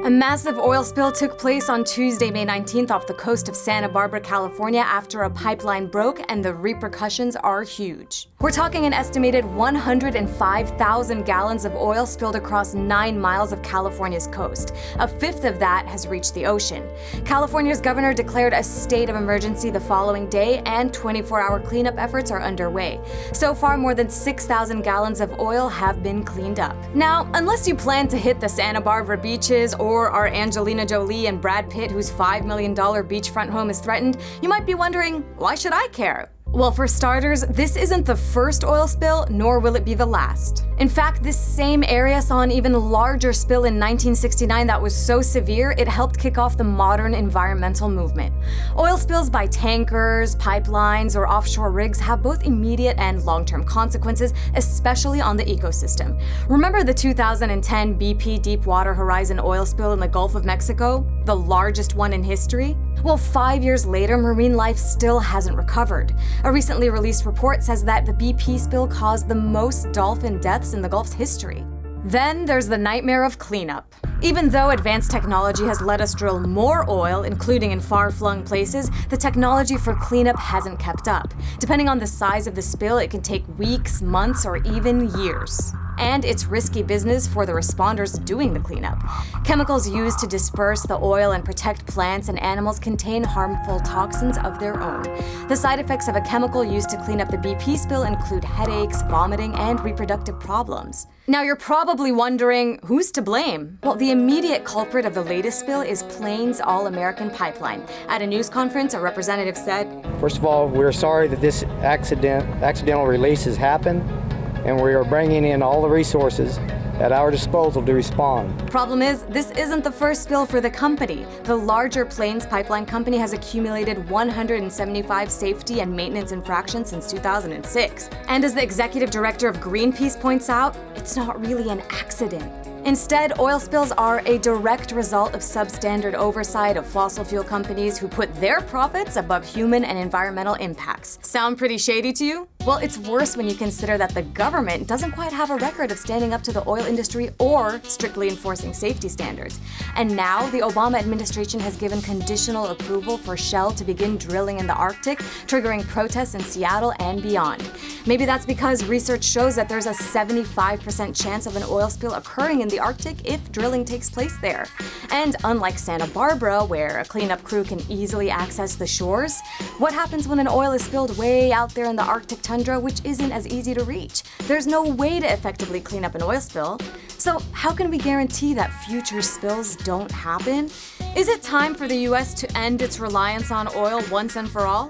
A massive oil spill took place on Tuesday, May 19th off the coast of Santa Barbara, California after a pipeline broke, and the repercussions are huge. We're talking an estimated 105,000 gallons of oil spilled across 9 miles of California's coast. A fifth of that has reached the ocean. California's governor declared a state of emergency the following day, and 24-hour cleanup efforts are underway. So far, more than 6,000 gallons of oil have been cleaned up. Now, unless you plan to hit the Santa Barbara beaches or are Angelina Jolie and Brad Pitt, whose $5 million beachfront home is threatened, you might be wondering, why should I care? Well, for starters, this isn't the first oil spill, nor will it be the last. In fact, this same area saw an even larger spill in 1969 that was so severe it helped kick off the modern environmental movement. Oil spills by tankers, pipelines, or offshore rigs have both immediate and long-term consequences, especially on the ecosystem. Remember the 2010 BP Deepwater Horizon oil spill in the Gulf of Mexico, the largest one in history? Well, 5 years later, marine life still hasn't recovered. A recently released report says that the BP spill caused the most dolphin deaths in the Gulf's history. Then there's the nightmare of cleanup. Even though advanced technology has let us drill more oil, including in far-flung places, the technology for cleanup hasn't kept up. Depending on the size of the spill, it can take weeks, months, or even years. And it's risky business for the responders doing the cleanup. Chemicals used to disperse the oil and protect plants and animals contain harmful toxins of their own. The side effects of a chemical used to clean up the BP spill include headaches, vomiting, and reproductive problems. Now you're probably wondering, who's to blame? Well, the immediate culprit of the latest spill is Plains All-American Pipeline. At a news conference, a representative said, "First of all, we're sorry that this accidental release has happened, and we are bringing in all the resources at our disposal to respond." Problem is, this isn't the first spill for the company. The larger Plains Pipeline Company has accumulated 175 safety and maintenance infractions since 2006. And as the executive director of Greenpeace points out, it's not really an accident. Instead, oil spills are a direct result of substandard oversight of fossil fuel companies who put their profits above human and environmental impacts. Sound pretty shady to you? Well, it's worse when you consider that the government doesn't quite have a record of standing up to the oil industry or strictly enforcing safety standards. And now, the Obama administration has given conditional approval for Shell to begin drilling in the Arctic, triggering protests in Seattle and beyond. Maybe that's because research shows that there's a 75% chance of an oil spill occurring in the Arctic if drilling takes place there. And unlike Santa Barbara, where a cleanup crew can easily access the shores, what happens when an oil is spilled way out there in the Arctic tundra, which isn't as easy to reach? There's no way to effectively clean up an oil spill. So how can we guarantee that future spills don't happen? Is it time for the US to end its reliance on oil once and for all?